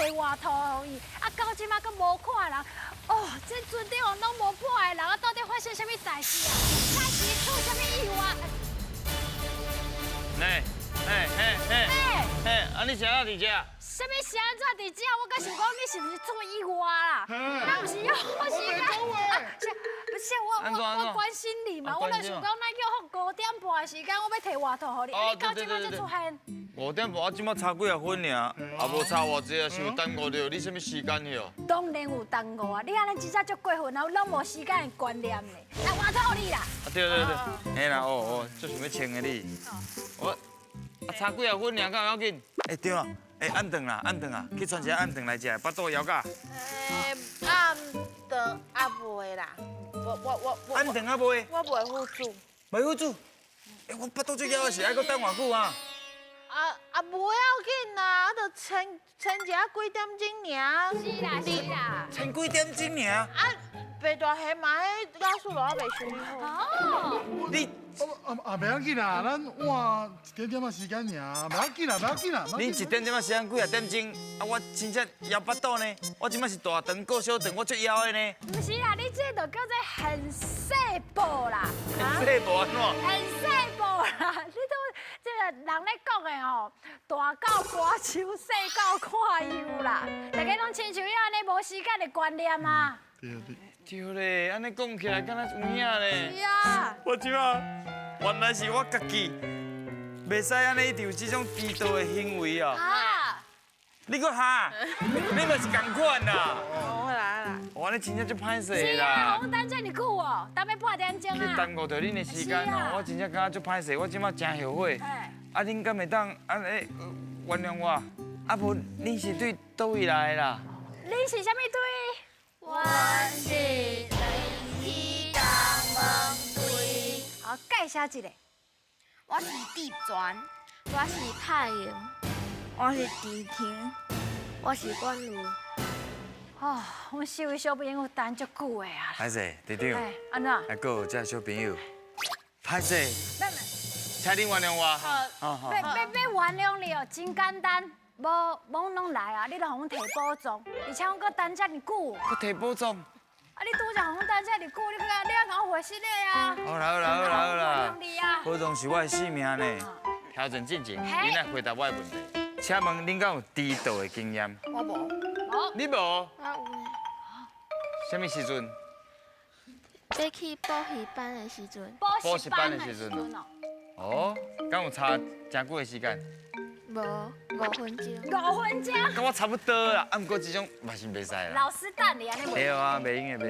摕外套予伊，啊，到即马阁无看人，哦，这船顶拢无看的人，啊，到底发生什么代志啊？开始出什么意外？啊，你啥伫遮？什么时安怎伫遮？我阁想讲你是不是出意外啦？那不是要我时间啊？不是我关心你嘛，我就想讲，咱叫5点半的时间，我要摕外套予你，啊，你到即马才出现。 5点半，我即马差几啊分尔，也无差偌济啊，是有耽误着你什么时间去哦？当然有耽误啊！你安尼真正足过分，然后拢无时间的观念咧。来，外套予你啦。啊对，嘿啦，最想要穿的你，我差几啊分尔，敢有要紧？对啊，暗顿啊，去穿一下暗顿来食，巴肚枵甲。暗顿啊袂啦，我暗顿啊袂？我袂付煮。袂好煮？我巴肚最枵的是爱搁等偌久啊？无要紧啦，就撑一下几点钟尔。是啦。撑几点钟尔？白大虾嘛，迄亚速罗未处理好。哦。你袂要紧啦，咱换一点仔时间尔，袂要紧啦。你一点仔时间几啊点钟？我真正枵巴肚呢。我即摆是大肠过小肠，我最枵的呢。不是啦，你这就叫做很细步啦。细步安怎？很细步啦，你都这个人咧讲的吼，大狗刮手，细狗看油啦。大家拢亲像伊安尼无时间的观念啊。对咧，安尼讲起来敢若有影咧。是啊。我即马原来是我家己，袂使安尼有这种低调的行为啊！啊！你搁哈？你嘛是共款啦。好啦。我你真正足歹势是啊，啦。我等这么久哦，等要8点钟你啊。耽误着恁的时间哦，我真正感觉足歹势，我即马真后悔。啊，恁敢会当安尼原谅我？啊无，恁是对倒位来的啦？你是啥物队？我是雷起东门队，好，介绍一下。我是地转，我是太阳，我是池婷，我是冠如。哦，我四位小朋友等足久的啊。歹势，队长。安怎？还佫有这小朋友，歹势，要请恁原谅我。好。要原谅你哦，真简单。无拢来啊！你著互阮摕保障，而且阮搁等遮尔久。我摕保障。啊！你拄则互阮等遮尔久，你要甲我回信的啊！好啦。原谅你啊！保障是我的性命呢。调整进前，恁来回答我的问题。请问恁敢有迟到的经验？我无。你无？我有呢。什么时阵？要去补习班的时阵。补习班的时阵哦。哦，敢有差真久的时间？无5分钟。5分钟。跟我差不多啦，啊，不过这种嘛是袂使啦。老师等你安尼袂？对啊，袂用的。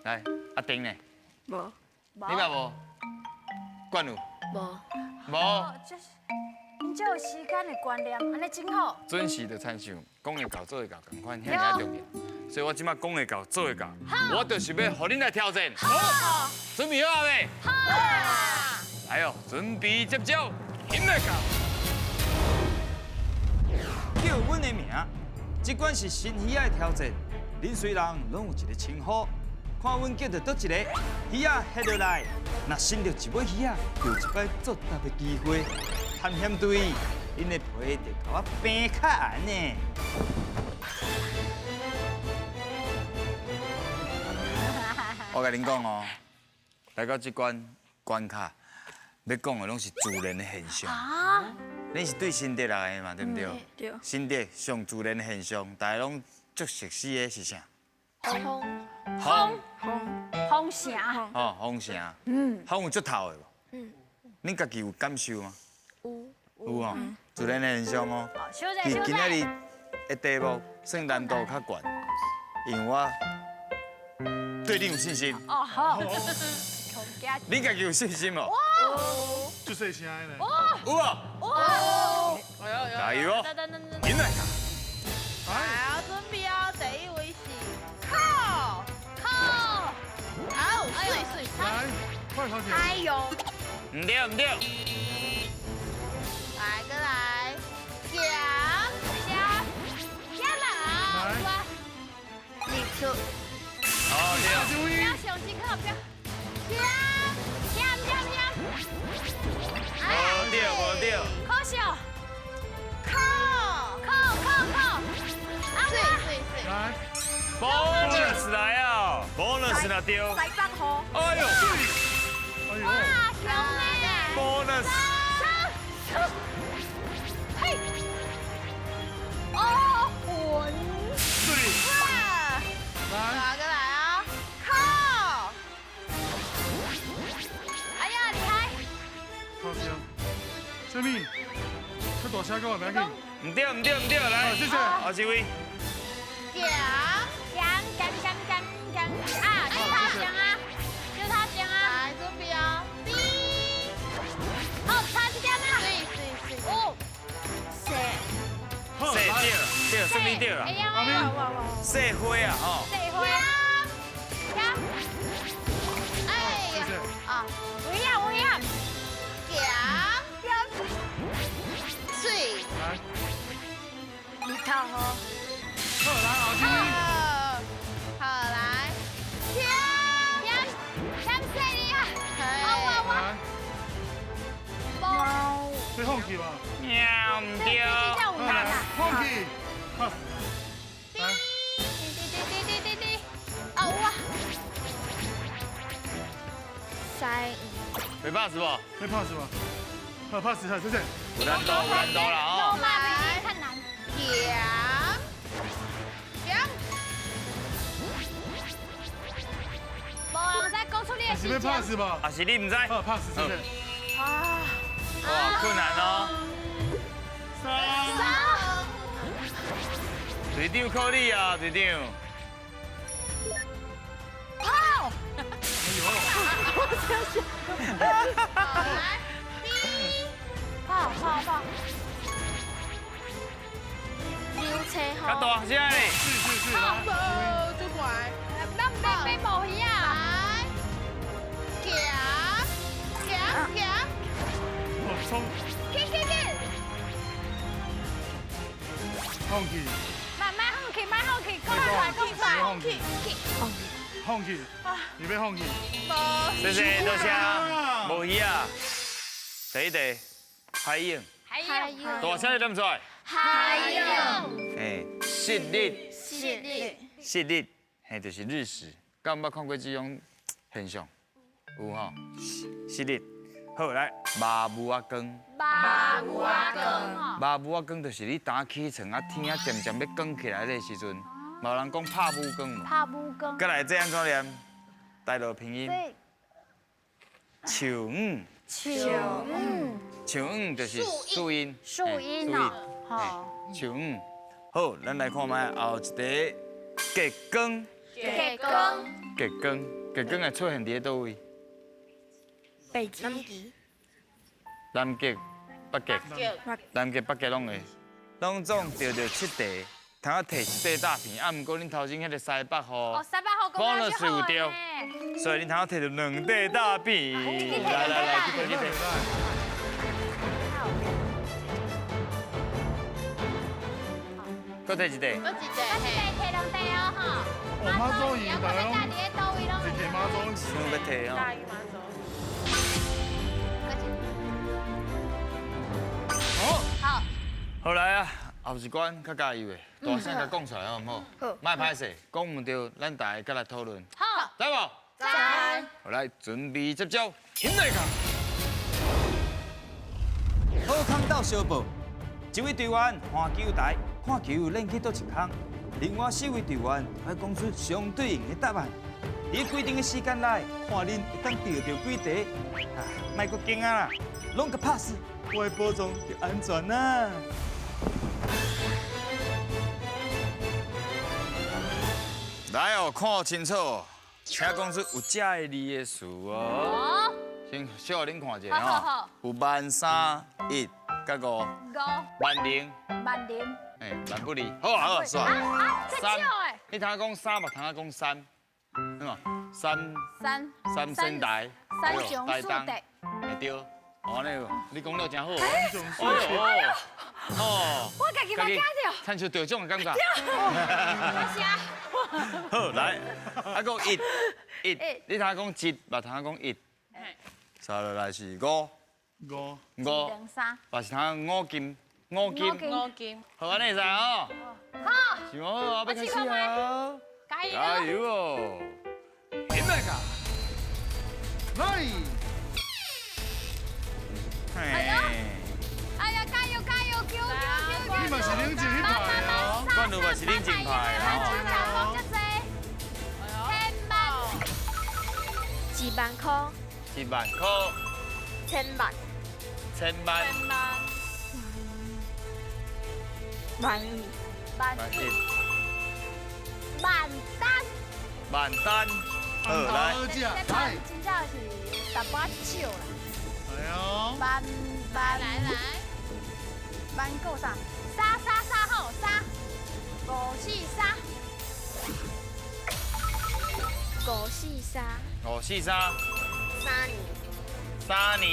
来，阿丁呢？无。你嘛无？冠如？无。无。就是，你这有时间的观念，安尼真好。准时就参像，讲会到做会到，同款遐尔重要。所以我即马讲会到做会到，我就是要互恁来挑战。好，准备好未？好。来哦，准备接招，引来到。叫阮的名，即款是新鱼仔的挑战。恁虽然拢有一个称呼，看阮叫到倒一个鱼仔下落来，若伸到一尾鱼仔，就有一摆作答的机会。探险队，恁的皮得甲我平较红呢。我甲恁讲哦，来到这关卡，要讲的拢是自然的现象。啊？恁是对身体来的嘛，对不对？对。身体上自然的现象，大家拢足熟悉的是啥？风。风声。哦，风声。风有足透的无？恁家己有感受吗？有哦，自然的现象哦。今仔日的题目算难度较悬，因为我对你有信心。哦，好。你家己有信心无？就细声的呢。有啊。加油哦！引来。好，准备哦，第一位是靠。好，水。来，快跑起来。还有，唔对。来个来，来。你出。哦，对。不要小心，不要。无对。靠小。靠。bonus 来啊，bonus 拿掉。西北河，哎呦哎呦，哇，强呢！ ，bonus。嘿，哦，混，来，哪个来啊？靠！哎呀，厉害！好声，什么？这大声讲话不要紧。唔对唔对唔对，来，好，谢谢。后一位。强！讲啊，就他讲啊，就他讲啊。来，准备哦。滴，哦，差一点啊。对。哦，好，对来，对，什么对啦哎？呀，阿明，社会啊，哦。这回啊，讲，哎呀，谢谢。啊，不要不要，强！水，来，你靠河，好，来，后一位。好来，讲谁的啊？好来，猫，你放弃吧。喵唔对。叫我好，来，放弃。好，来，滴，啊哇！西没 pass 不？没 pass 吧？好，pass，好，谢谢。有难度啦哦。罗马比你看难。强！无人再讲出你的是要时间。 pass 吧？还是你唔知？好，pass，谢谢。哇，困难哦。队长靠你啊，队长。跑！哎跑！溜车较河，大声嘞。是，来，哦，就乖。咱被无鱼啊！强！好，冲，去！放弃，慢放弃，讲出来，放弃，放弃，你要放弃。谢谢，多谢。无鱼啊。第一题，海影。还有大声你念出来。还有哎，日历，系列，日历，嘿，就是日食。敢有捌看过这种现象？有吼，日历。好，来，麻木啊光。八五啊羹，麻木啊光就是你打起床啊，天啊渐渐要光起来的时阵，嘛有人讲拍母光嘛。拍母羹，再来这安怎念？带落拼音。树语，树语就是树音。树荫哦，好，树语。好，咱来看卖后一题，极光。给羹，极光，极光会出现伫倒位？北极，南极、北极、南极、北极拢会。拢总钓到7题，通啊摕1块大片，啊，毋过恁头前迄个西北哦，河，三百号公交就好呢。所以恁通啊摕到2块大片。来，去摕。搁摕一题。我一咱个嘿，摕两题哦，哈。哦，妈祖赢，大家拢我在伫倒位拢是摕妈祖。想要摕哦。鱼妈祖。好，好，好来啊，后一关较加油的，大声甲讲出来好唔好？好莫歹势，讲唔对，咱大家再来讨论，好，知无？在。好来，准备接招，现在看。好康到小报，一位队员换球台，看球扔去倒一空，另外4位队员要讲出相对应的答案。伫规定的时间内，看恁会当钓到几题。啊，莫阁惊啊啦，拢个 pass，我的保障就安全啦。来哦，看清楚哦，请讲出有这个字的词哦。哦，先小恁看一下吼好好好，有13、1、甲5、五1000。万零万不离。好啊好啊，算。这少诶，你头讲3，嘛头讲3，对嘛？三声台，三雄数当，的，会对。哦，那个，你讲了真好。哎呦，哦，我家己嘛惊着，参像得奖的感觉。谢谢。好，来，啊个1，你头讲7，嘛头讲1，再落来是5， 5、 5，两三，嘛是头5金，5金。五金。好，安尼会使哦。好，想好啊，要开始啊。加加油哦！现在噶，来，嘿，哎呀，加油加油，救救救！你嘛是领前一排哦。冠如嘛是领正牌哦。1万块， 1万块， 1000万， 1000万，万亿，万亿，万单，万单，好来，这这来款，真正是十把手啦。哎呦，万万够啥？沙好沙，543， 543， 543， 3年3年，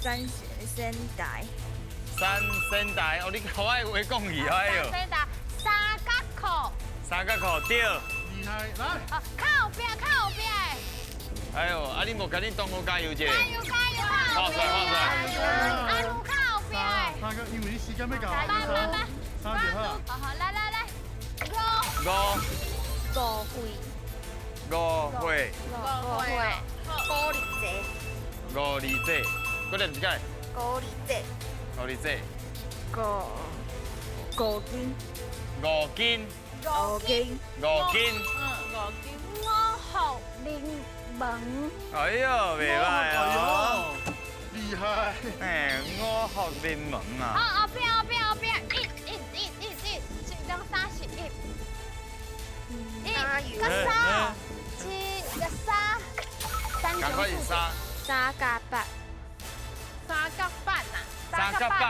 3代， 3仙台，哦，你好爱话讲义哎哟，三三角裤， 3角裤对，厉害，来，啊，靠后边靠后边，哎呦，啊你无甲你同学加油者，加油加油靠后边，阿鲁靠后边，三个，因为你时间要到，来，三就好。好，来，五5岁，五岁， 5岁，高丽姐，五二姐，搁念一届，高丽姐，五二姐， 5斤， 5斤， 5斤， 5斤，我好柠檬，哎呦，袂歹哎哦，呦，厉害！哎，五福临门啊，后边，1，231，个3，7个3，赶快是三3加8，三角板啊，三角棒，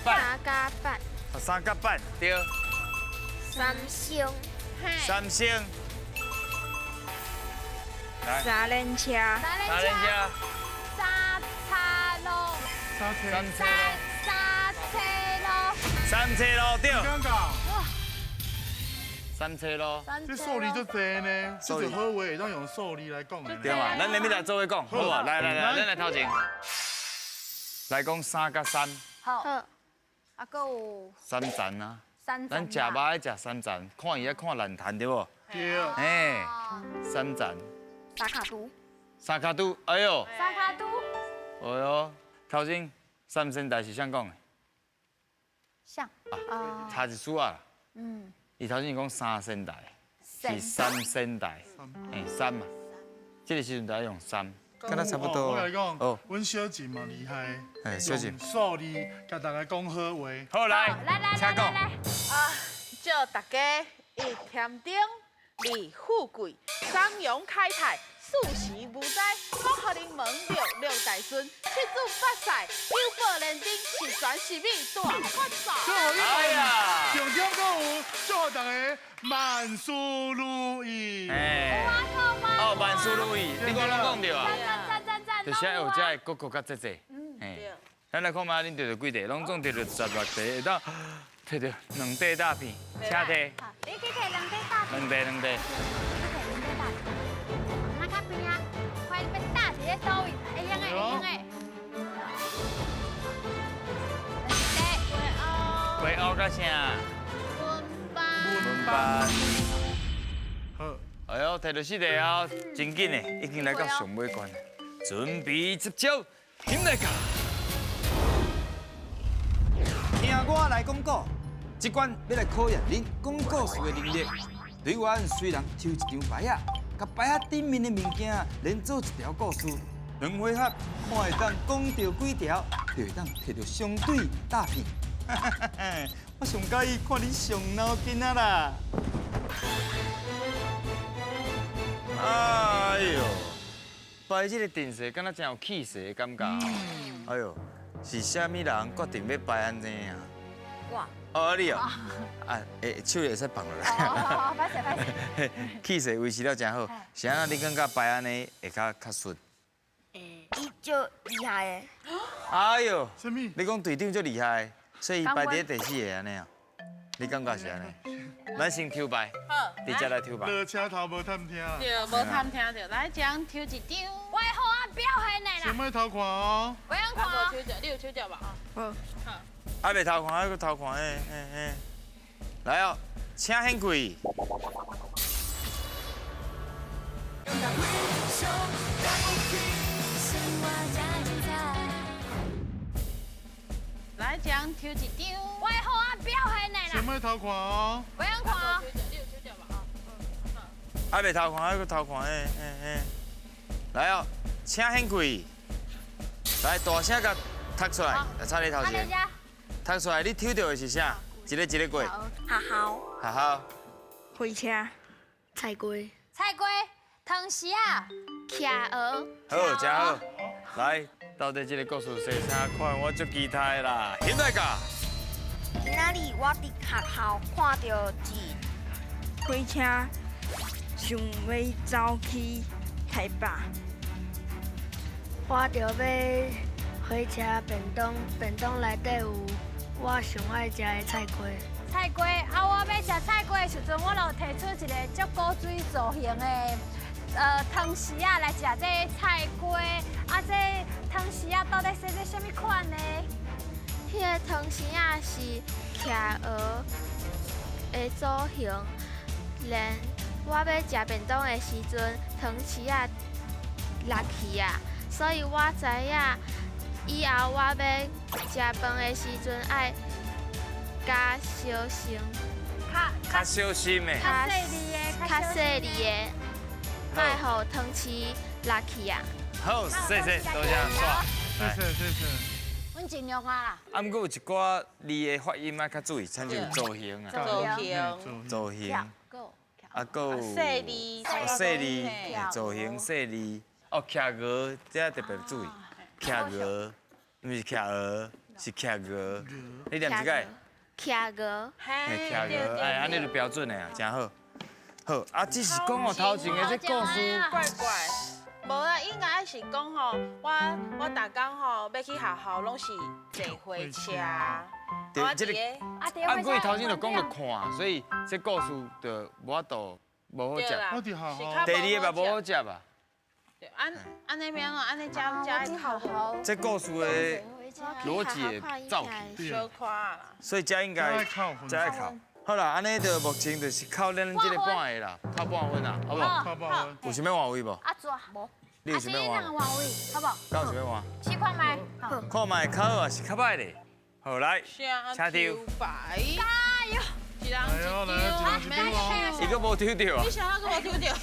3加8， 三角板对， 3星，三星，来， 3轮车，三人家，沙叉路，三车，三车路，三车路，三车路对，尴尬，三车路。这数字就多呢，这就好话会当用数字来讲的呢。对嘛，咱连咪来做伙讲，好啊，来，咱来头前，来讲3加3，好，好，啊，还有3层啊，三咱食肉爱食3层，看伊爱看烂摊对不？对，哎，3层，沙卡都，三卡都，哎呦，沙卡都，哎呦，头前三仙台是啥讲的？像，啊，差一丝啊，伊头前讲3仙台，是3仙台，哎3嘛，这个时阵就要用3，跟他差不多。我跟你讲，哦，阮小静嘛厉害，哎，小静用，数字甲大家讲好话。好来，来，请讲。啊，祝大家一添丁，二富贵，生荣开泰，四时无灾，我贺您门六大顺，七祖发财，有福连丁，是全是美，大发财。哎呀，重点购有，祝大家万事如意。哎，哦，万事如意，你讲拢讲对啊。赞，就是要有这个国较济济，哎，咱来看嘛，恁摕到几题，拢总摕到16题，会当摕到2块大片，请摕你去摕两块大2块2块。那较边啊，快要打一个倒位，会用的。会凹个啥？文班。好，哎呦，摕到4题后，真紧的，已经来到上尾关了。准备接招，进来个。听我来讲故，这关要来考验恁讲故事的能力。队员虽然抽一张牌啊，甲牌啊顶面的物件连做一条故事，2回合看会当讲到几条，就会当摕到相对大片。我上介意看你上脑筋啊啦！哎呦，摆这个阵势，敢若真有气势的感觉。哎呦，是虾米人决定要摆安尼啊？我，哦，你哦，啊，手会使放落来。哦，歹势。气势维持了真好，是安那你感觉摆安尼会较顺？伊就厉害的，哎呦，什么？你讲队长最厉害，所以伊排伫第4个安尼啊？你感觉是安尼？咱先抽牌，好，直接来抽牌。落车头无探听，对，无探听着，来将抽一张，我会好啊，表现的啦，先莫偷看哦。不用啊，看无抽着，你有抽着吧？好，还袂偷看，还佫偷看，来哦，请很贵。来将抽一张。我的好啊表现的啦，先莫偷看哦。不用看哦。还袂偷看，还佫偷看，来哦，请很贵。来大声甲读出来，来插你头前。读出来，你抽到的是啥？一个过。好好，好好。火车，菜龟，菜龟、汤匙啊，骑鹅，好，真好。来，到底这个故事是啥款？我足期待啦，现在教。今仔日我伫学校看到一火车，想要走去台北。我着要火车便当内底有我上爱食的菜龟。菜龟啊！我要食菜龟的时阵，我就提出一个足古锥造型的汤匙啊来食这菜龟。啊，这汤匙啊到底是这什么款呢？迄个汤匙啊是骑鹅的造型，连我要食便当的时阵，汤匙啊落去啊，所以我知影以后我要食饭的时阵爱加小心，较小心的。较细腻的，较细腻的，卖互汤匙落去啊。好，谢谢，多谢耍。谢谢。阮尽量啊啦。啊，毋过有一寡字的发音啊较注意，像这种造型啊，造型。造型，够。啊，搁有细腻，细腻，造型细腻。哦，骑鹅这特别注意，骑鹅，毋是骑鹅，是骑鹅。你念一个？骑鹅，嘿，骑鹅，哎，安尼就标准的啊，真好。好，啊，只是讲哦，头前的这故事，怪怪。无啦，应该是讲吼，我逐工吼要去学校，拢是坐火车。对，这个。啊，过伊头前就讲着看，所以这故事就无法度无好食。我伫学校。第二个嘛无好食吧？对，安尼边哦，安尼加一口，这故事的逻辑会走去，小看啦。所以这应该才爱考。好啦，安尼就目前就是靠咱这个半个啦，靠半分啦，好不好？靠包。有想要换位无？啊，抓无。你有想要换？换位，好不好？敢有想要换？试看卖。看卖较好啊，是较歹的。好来，请抽。白，加油！一人一张，伊个无抽到啊你。想那个无抽到？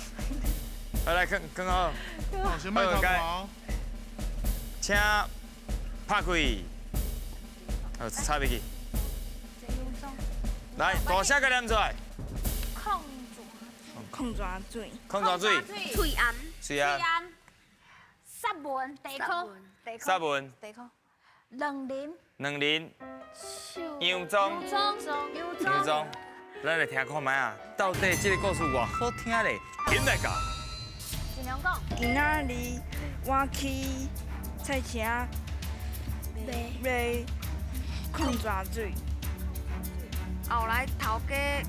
好来，更好。先莫偷看哦。请拍开。好，插进去。来，大声甲念出来。空抓水，空抓水，翠暗，水啊，杀文地科，沙文，地科，两林，两林，杨庄，杨庄，咱来听看卖啊，到底这个故事偌好听咧？现在教。尽量讲。今仔日我去菜车买空抓水，后来头家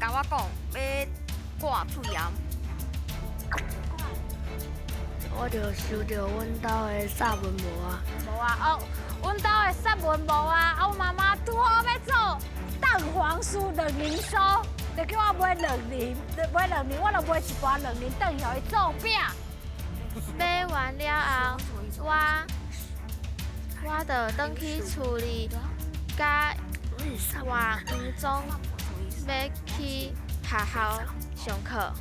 甲我讲要挂喙炎，我就收到阮兜的萨文无啊。无啊，哦，阮兜的杀文无啊，啊，我妈妈拄好要做蛋黄酥两年酥，就叫我买两年，我就买一包两年，等于互伊做饼。买完了后，我就转去厝里，甲外黄总要去学校上课。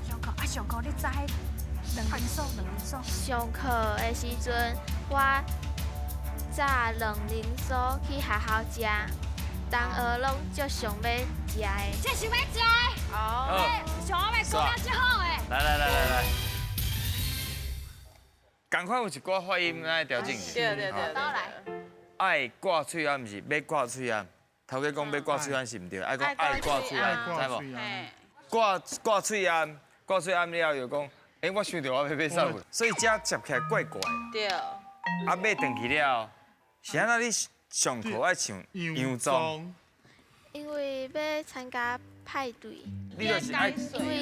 上课你知两年酥。上课的时阵，我炸两年酥去学校食，同学拢足想要食的。这想要食的，哦，上我要讲了最好的。来，赶快有一寡发音来调整一下。对。倒来。爱挂喙炎，毋是要挂喙炎。头家讲要挂喙炎是毋对，爱讲爱挂喙炎，知无？挂喙炎，挂喙炎了又讲，我想到我要买啥物，所以这接起来怪怪。对。啊，买转去了，是安那你上课爱唱杨庄？因为要参加派对。你就是爱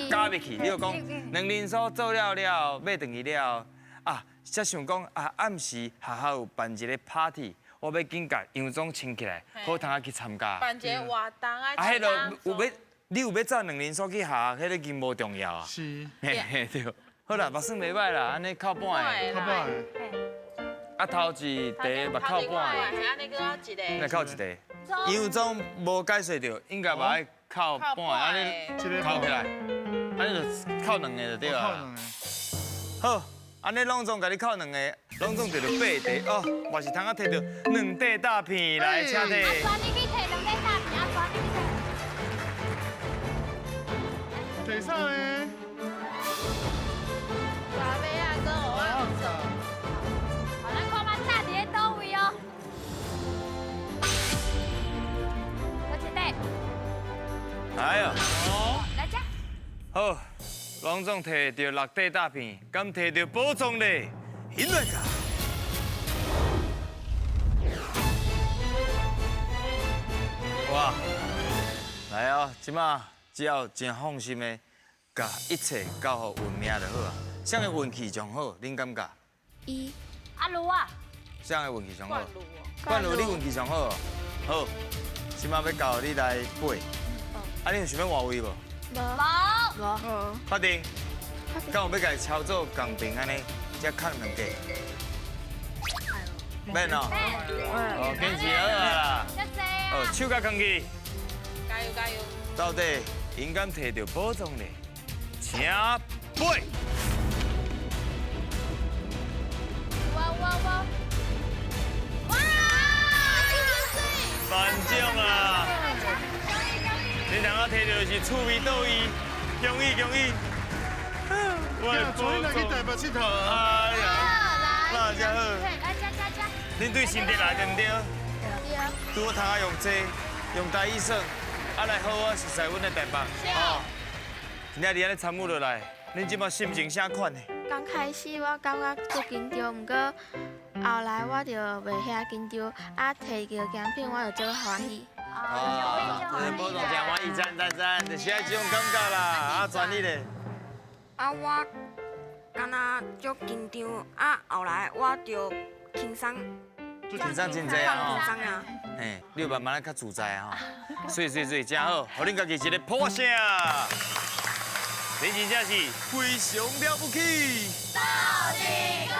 加入去，你就讲两年所做了，买转去了啊，才想讲啊，暗时学校有办一个 party。我要紧甲杨总请起来，好通去参加。办一个活动啊，迄落有要你有要走2人所去下，迄个已经无重要啊。是，嘿嘿对。好啦，目算袂歹啦，安尼靠半个。靠摆。啊头一题目靠半个，安尼搁一再个。靠一题。因为总无解说着，应该嘛爱靠半个，安尼靠起来，安尼就靠2个就对靠啊。两个。好，安尼拢总甲你靠2个，拢总摕到8题哦，我是通啊摕到2块大片来，请阿摕。川，你去摕2块大片，阿川，你去摕。第三呢？大尾啊，搁我啊，好，咱看嘛，炸伫咧倒位哦。搁一块，哎呦，来吃。好，拢总摕到6块大片，敢摕到宝藏咧？现来甲。哇，来哦，即马只要真放心的，甲一切交互运命就好啊。谁的运气上好？恁感觉？一阿卢啊，谁的运气上好？灌卤哦。冠如，你运气上好哦。好，即马要交你来背。啊，你有想要换位无？无无。无，确定？敢有要甲伊操作公平安尼，才扣2个？免哦。哦，坚持好啊啦。遮济啊。哦，手甲扛起。加油加油！到底应敢摕到宝藏咧？请背。哇！哇！颁奖啊！你两个摕到的是趣味倒位，恭喜恭喜！昨天来去台北佚佗啊！哎呀，那真好。来吃。恁对心得来对唔对？对，拄好通啊用这用台语说，啊来好好熟悉阮的台北。哦，今仔日安尼参与落来，恁即马心情啥款呢？刚开始我感觉足紧张，不过后来我就袂遐紧张，啊，摕到奖品我就足欢喜。这宝藏奖我一赞，就是爱这种感觉啦。啊，转你咧？啊，我敢若足紧张，啊，后来我就轻松，轻松真济啊轻松啊。嘿，你有慢慢较自在啊吼。水，真好，互恁家己一个破声。你真正是非常了不起。到底高